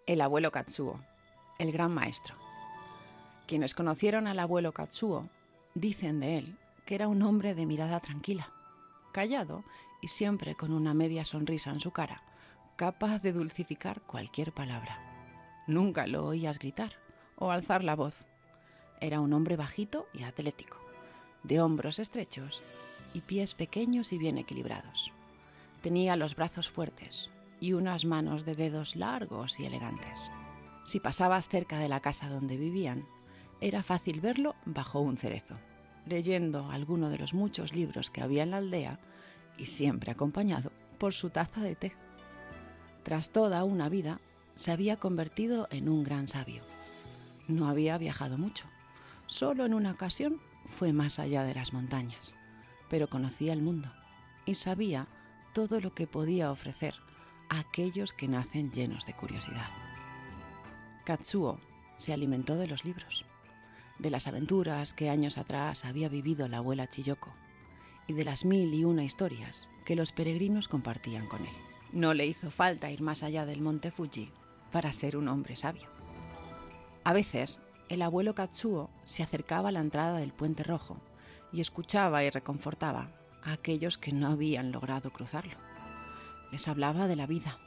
El abuelo Katsuo, el gran maestro. Quienes conocieron al abuelo Katsuo dicen de él que era un hombre de mirada tranquila, callado y siempre con una media sonrisa en su cara, capaz de dulcificar cualquier palabra. Nunca lo oías gritar o alzar la voz. Era un hombre bajito y atlético, de hombros estrechos y pies pequeños y bien equilibrados. Tenía los brazos fuertes y unas manos de dedos largos y elegantes. Si pasabas cerca de la casa donde vivían, era fácil verlo bajo un cerezo, leyendo alguno de los muchos libros que había en la aldea y siempre acompañado por su taza de té. Tras toda una vida, se había convertido en un gran sabio. No había viajado mucho, solo en una ocasión fue más allá de las montañas, pero conocía el mundo y sabía todo lo que podía ofrecer a aquellos que nacen llenos de curiosidad. Katsuo se alimentó de los libros, de las aventuras que años atrás había vivido la abuela Chiyoko y de las 1001 historias que los peregrinos compartían con él. No le hizo falta ir más allá del monte Fuji para ser un hombre sabio. A veces, el abuelo Katsuo se acercaba a la entrada del Puente Rojo y escuchaba y reconfortaba a aquellos que no habían logrado cruzarlo. Les hablaba de la vida,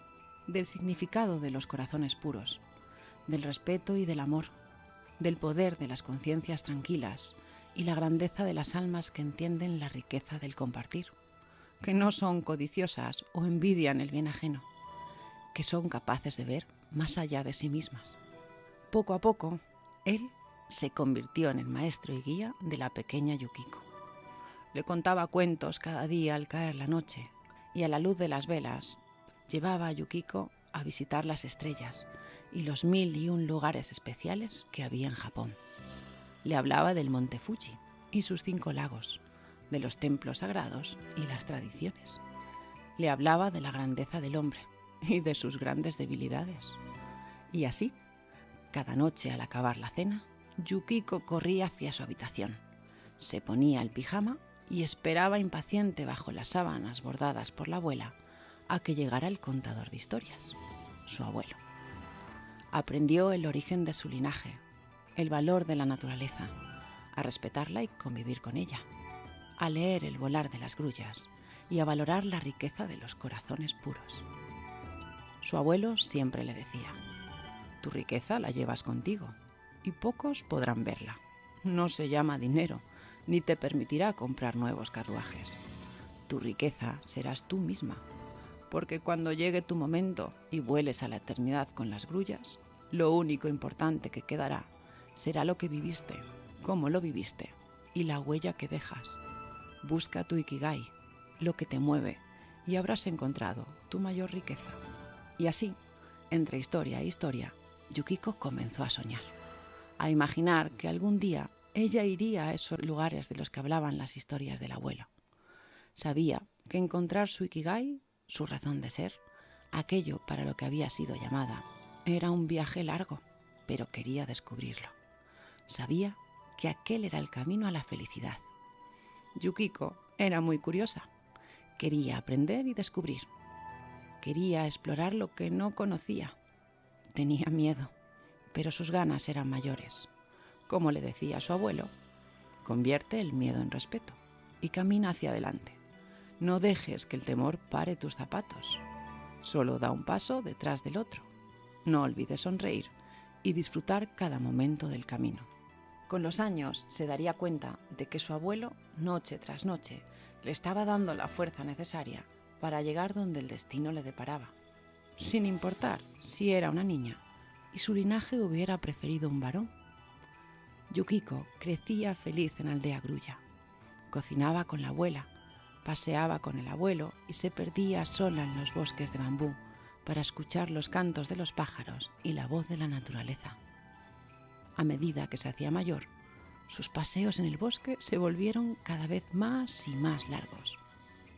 del significado de los corazones puros, del respeto y del amor, del poder de las conciencias tranquilas y la grandeza de las almas que entienden la riqueza del compartir, que no son codiciosas o envidian el bien ajeno, que son capaces de ver más allá de sí mismas. Poco a poco, él se convirtió en el maestro y guía de la pequeña Yukiko. Le contaba cuentos cada día al caer la noche y a la luz de las velas llevaba a Yukiko a visitar las estrellas y los 1001 lugares especiales que había en Japón. Le hablaba del monte Fuji y sus 5 lagos, de los templos sagrados y las tradiciones. Le hablaba de la grandeza del hombre y de sus grandes debilidades. Y así, cada noche al acabar la cena, Yukiko corría hacia su habitación, se ponía el pijama y esperaba impaciente bajo las sábanas bordadas por la abuela a que llegara el contador de historias, su abuelo. Aprendió el origen de su linaje, el valor de la naturaleza, a respetarla y convivir con ella, a leer el volar de las grullas y a valorar la riqueza de los corazones puros. Su abuelo siempre le decía: tu riqueza la llevas contigo y pocos podrán verla. No se llama dinero, ni te permitirá comprar nuevos carruajes. Tu riqueza serás tú misma, porque cuando llegue tu momento y vueles a la eternidad con las grullas, lo único importante que quedará será lo que viviste, cómo lo viviste y la huella que dejas. Busca tu ikigai, lo que te mueve, y habrás encontrado tu mayor riqueza. Y así, entre historia e historia, Yukiko comenzó a soñar, a imaginar que algún día ella iría a esos lugares de los que hablaban las historias del abuelo. Sabía que encontrar su ikigai, su razón de ser, aquello para lo que había sido llamada, era un viaje largo, pero quería descubrirlo. Sabía que aquel era el camino a la felicidad. Yukiko era muy curiosa. Quería aprender y descubrir. Quería explorar lo que no conocía. Tenía miedo, pero sus ganas eran mayores. Como le decía su abuelo, convierte el miedo en respeto y camina hacia adelante. No dejes que el temor pare tus zapatos. Solo da un paso detrás del otro. No olvides sonreír y disfrutar cada momento del camino. Con los años se daría cuenta de que su abuelo, noche tras noche, le estaba dando la fuerza necesaria para llegar donde el destino le deparaba, sin importar si era una niña y su linaje hubiera preferido un varón. Yukiko crecía feliz en Aldea Grulla. Cocinaba con la abuela, paseaba con el abuelo y se perdía sola en los bosques de bambú para escuchar los cantos de los pájaros y la voz de la naturaleza. A medida que se hacía mayor, sus paseos en el bosque se volvieron cada vez más y más largos.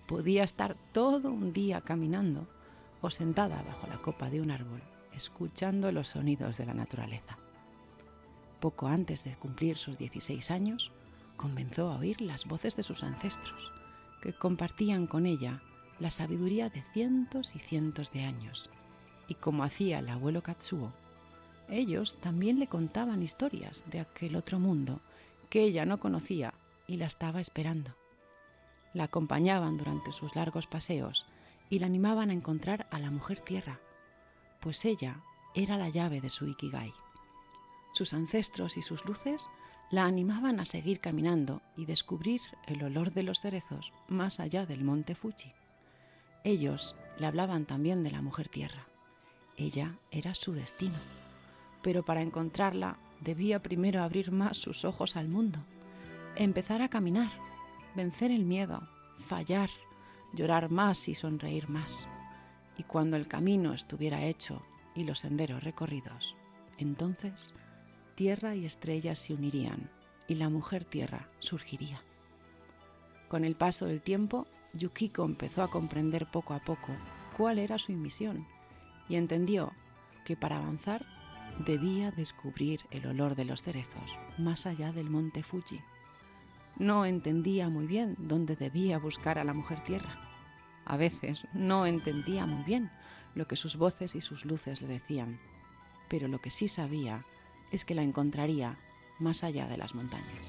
Podía estar todo un día caminando o sentada bajo la copa de un árbol, escuchando los sonidos de la naturaleza. Poco antes de cumplir sus 16 años, comenzó a oír las voces de sus ancestros, que compartían con ella la sabiduría de cientos y cientos de años, y como hacía el abuelo Katsuo, ellos también le contaban historias de aquel otro mundo que ella no conocía y la estaba esperando. La acompañaban durante sus largos paseos y la animaban a encontrar a la mujer tierra, pues ella era la llave de su Ikigai. Sus ancestros y sus luces la animaban a seguir caminando y descubrir el olor de los cerezos más allá del monte Fuji. Ellos le hablaban también de la mujer tierra. Ella era su destino, pero para encontrarla debía primero abrir más sus ojos al mundo, empezar a caminar, vencer el miedo, fallar, llorar más y sonreír más. Y cuando el camino estuviera hecho y los senderos recorridos, entonces tierra y estrellas se unirían y la mujer tierra surgiría. Con el paso del tiempo, Yukiko empezó a comprender poco a poco cuál era su misión y entendió que para avanzar debía descubrir el olor de los cerezos más allá del monte Fuji. No entendía muy bien dónde debía buscar a la mujer tierra. A veces no entendía muy bien lo que sus voces y sus luces le decían, pero lo que sí sabía es que la encontraría más allá de las montañas.